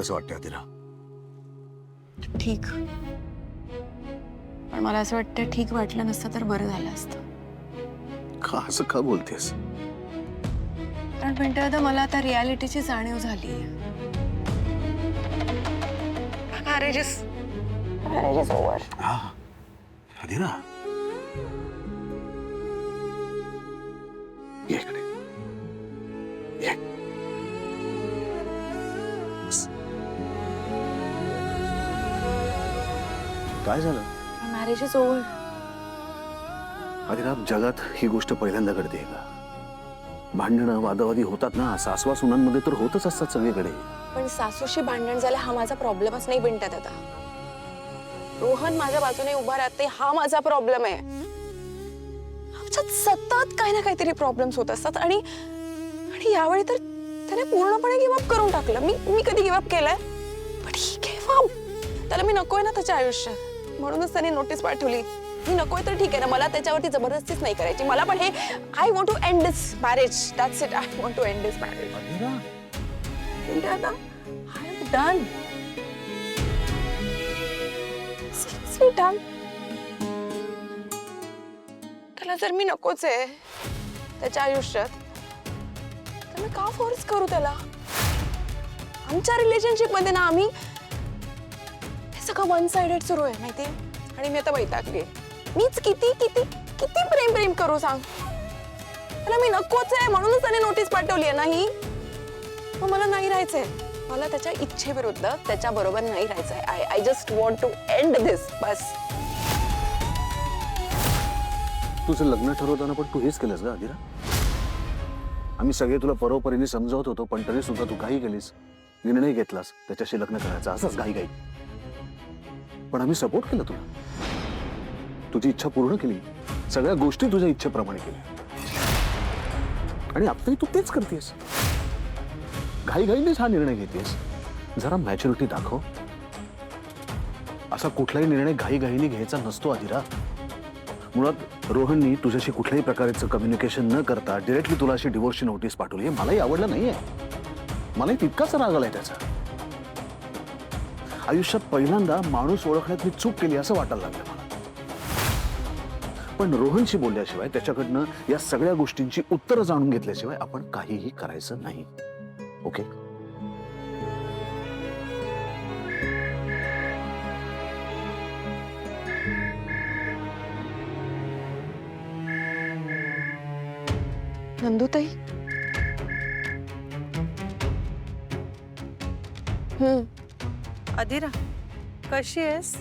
कसं वाटतं आदिरा? ठीक, पण मला असं वाटतं ठीक वाटलं नसतं तर बरं झालं असतं. का असं का बोलतेस? कारण पिंटू दादा मला आता रियालिटीची जाणीव झाली. Marriage is over. हा आदिरा, ये इकडे ये. बस. काय झालं मॅरेज इज ओव्हर. आदिरा, जगात ही गोष्ट पहिल्यांदा घडते का? भांडणं वादावादी होतात ना, सासवा सुनांमध्ये तर होतच असतात सगळीकडे. पण सासूशी भांडण झालं हा माझा प्रॉब्लेमच नाही पिंटू दादा. रोहन माझ्या बाजूने उभा राहते हा माझा प्रॉब्लेम आहे. आमच्यात सतत काही ना काहीतरी प्रॉब्लेम्स होत असतात आणि यावेळी तर त्याने पूर्णपणे गिव्हअप करून टाकलं. मी कधी गिव्हअप केलंय? पण ही गिव्हअप, त्याला मी नकोय ना त्याच्या आयुष्यात, म्हणूनच त्याने नोटीस पाठवली. मी नकोय तर ठीक आहे ना, मला त्याच्यावरती जबरदस्तीच नाही करायची. मला पण हे I want to end this marriage, that's it. I want to end this marriage. I am done. Done. त्याला जर मी नकोच आहे त्याच्या आयुष्यात तर मी का फोर्स करू त्याला? आमच्या रिलेशनशिप मध्ये ना आम्ही हे सगळं वन साइडेड सुरू आहे माहिती. आणि मी आता वैतागली. मीच किती किती किती प्रेम करू सांग. त्याला मी नकोच आहे म्हणूनच त्याने नोटीस पाठवली आहे. नाही मग मला नाही राहायचंय. मला त्याच्या इच्छेविरुद्ध त्याच्या बरोबर नाही राहायचंय. I just want to end this. बस. तुझं लग्न ठरवताना पण तू हेच केलंस का आदिरा? आम्ही सगळे तुला परोपरीने समजावत होतो, पण तरी सुद्धा तू काही केलीस, निर्णय घेतलास त्याच्याशी लग्न करायचा, असंच घाई. पण आम्ही सपोर्ट केलं तुला, तुझी इच्छा पूर्ण केली, सगळ्या गोष्टी तुझ्या इच्छेप्रमाणे केल्या. आणि आताही तू तेच करतेस. घाईघाईनेच हा निर्णय घेतेस. जरा मॅच्युरिटी दाखव. असा कुठलाही निर्णय घाईघाईने घ्यायचा नसतो आदिरा. मुळात रोहननी तुझ्याशी कुठल्याही प्रकारचं कम्युनिकेशन न करता डायरेक्टली तुला अशी डिवोर्सची नोटीस पाठवली. मलाही आवडलं नाहीये. मलाही तितकाच राग आलाय त्याचा. आयुष्यात पहिल्यांदा माणूस ओळखण्यात मी चूक केली असं वाटायला लागलं मला. पण रोहनशी बोलल्याशिवाय, त्याच्याकडनं या सगळ्या गोष्टींची उत्तरं जाणून घेतल्याशिवाय आपण काहीही करायचं नाही. ओके? नंदुताई. आदिरा, कशी आहेस?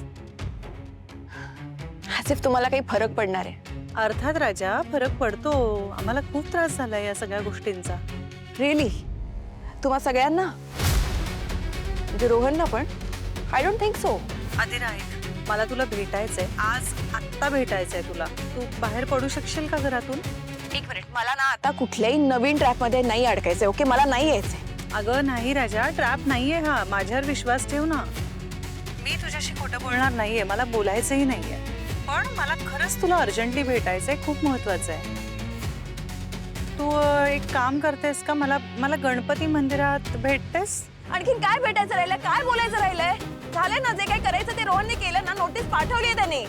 ऍज इफ तुम्हाला काही फरक पडणार आहे. अर्थात राजा, फरक पडतो. आम्हाला खूप त्रास झालाय या सगळ्या गोष्टींचा. रिअली? तुम्हा सगळ्यांना? म्हणजे रोहनला पण? I don't think so. Adira, ऐक, मला तुला भेटायचंय. आत्ता भेटायचंय तुला. तू बाहेर पडू शकशील का घरातून? एक मिनिट. मला ना आता कुठल्याही नवीन ट्रॅक मध्ये नाही अडकायचंय. ओके? मला नाही यायचंय. अगं नाही राजा, ट्रॅप नाहीये हा. माझ्यावर विश्वास ठेव ना. मी तुझ्याशी खोटं बोलणार नाहीये. मला बोलायचंही नाहीये. पण मला खरंच तुला अर्जंटली भेटायचंय. खूप महत्वाचं आहे. तू एक काम करतेस का? मला गणपती मंदिरात भेटतेस? आणखीन काय भेटायचं राहिलंय? काय बोलायचं राहिलंय? झालंय ना जे काय करायचं ते. रोहनने केलं ना. नोटीस पाठवली त्याने.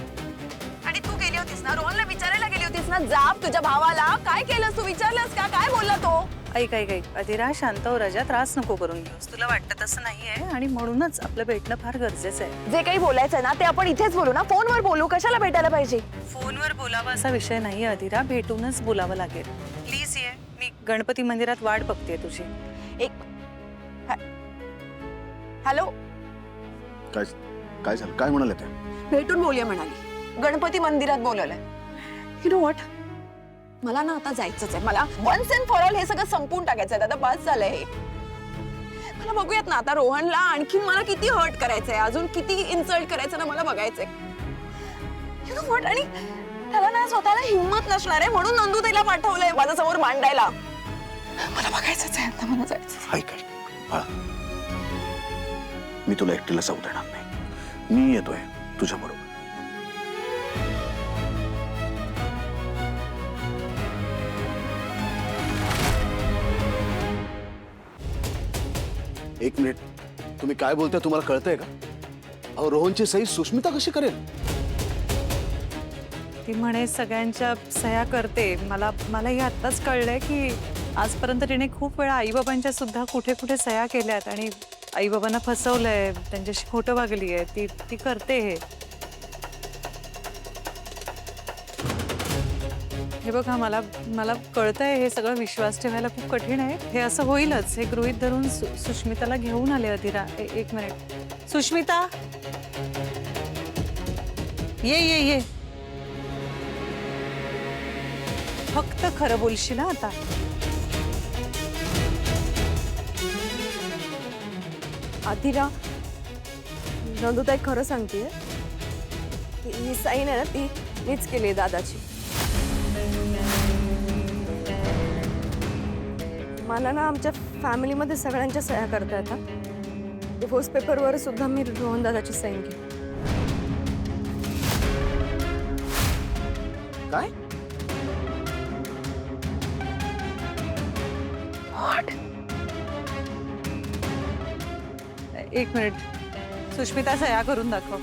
आणि तू गेली होतीस ना, रोहनला विचारायला गेली होतीस ना, जाब तुझ्या भावाला. काय केलंस तू? विचारलंस का? काय बोलला तो? ऐक आदिरा, शांत हो राजा. त्रास नको करून घेऊस. तुला वाटतं तसं नाहीये आणि म्हणूनच आपलं भेटणं फार गरजेचं आहे. जे काही बोलायचं ना ते आपण इथेच बोलू ना. फोनवर बोलू. कशाला भेटायला पाहिजे? फोनवर बोलावा असा विषय नाही आदिरा. भेटूनच बोलावं लागेल. प्लीज ये. मी गणपती मंदिरात वाट बघतेय तुझी. एक हॅलो. काय झालं? काय म्हणाले ते? भेटून बोलूया म्हणाली. गणपती मंदिरात बोलवलंय. यू नो व्हॉट, मला ना आता जायचंच आहे. मला वन्स अँड फॉर ऑल हे सगळं संपून टाकायचंय. आता बस झालंय हे. मला बघूयात ना आता रोहनला आणखीन मला किती हर्ट करायचंय, अजून किती इन्सल्ट करायचं ना मला बघायचंय. यू नो व्हॉट, आणि त्याला ना स्वतःला हिंमत नसणार आहे म्हणून नंदुताईला पाठवलंय माझ्यासमोर मांडायला. मला बघायचंच आहे. आता मला जायचं. ऐक बाळा, मी तुला एकटीला जाऊ देणार नाही. मी येतोय तुझ्या बरोबर. एक मिनिट. तुम्ही काय बोलताय तुम्हाला कळतंय का? अहो रोहनची सही सुष्मिता कशी करेल? ती म्हणे सगळ्यांच्या सह्या करते. मलाही आत्ताच कळलंय की आजपर्यंत तिने खूप वेळा आईबाबांच्या सुद्धा कुठे कुठे सह्या केल्यात आणि आईबाबांना फसवलंय, त्यांच्याशी खोटं वागली आहे. ती करते हे. हे बघा, मला कळतंय हे सगळं विश्वास ठेवायला खूप कठीण आहे. हे असं होईलच हे गृहीत धरून सुष्मिताला घेऊन आले अधिरा. एक मिनिट सुष्मिता, ये. फक्त खरं बोलशील ना आता. अधिरा, नंदुताई खरं सांगतेय, ही साईन आहे ना ती मीच केली आहे दादाची. मला ना आमच्या फॅमिलीमध्ये सगळ्यांच्या सह्या करता येतात. डिवोर्स पेपरवर सुद्धा मी रोहन दादाची साईन केली. काय? एक मिनिट, सुष्मिता सह्या करून दाखव.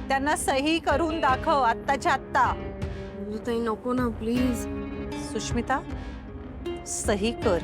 त्यांना सही करून दाखव आत्ताच्या आत्ता. ताई नको ना प्लीज. सुष्मिता, सही कर.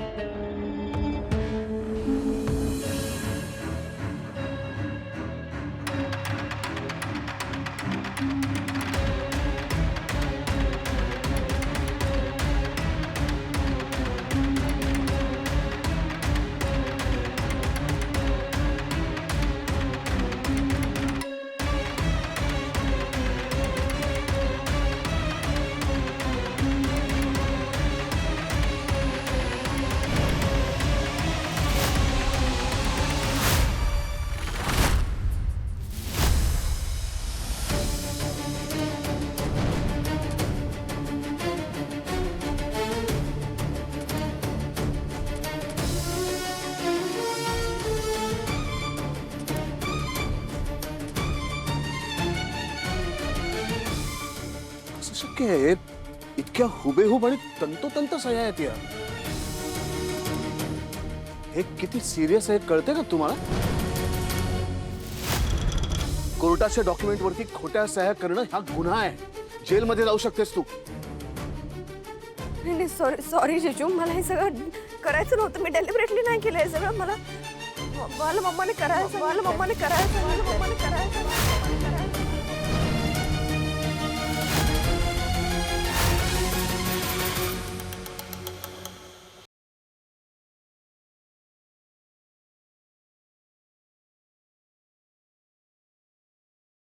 कसं शक्य आहे? इतक्या हुबेहूब आणि तंतोतंत सह्या आहेत या. हे किती सिरियस आहे कळते का तुम्हाला? कोर्टाच्या डॉक्युमेंट वरती खोट्या सह्या करणं हा गुन्हा आहे. जेलमध्ये जाऊ शकतेस तू. नाही सॉरी जिजू, मला हे सगळं करायचं नव्हतं. मी डेलिबरेटली नाही केलं हे सगळं. मला मम्माने करायचं.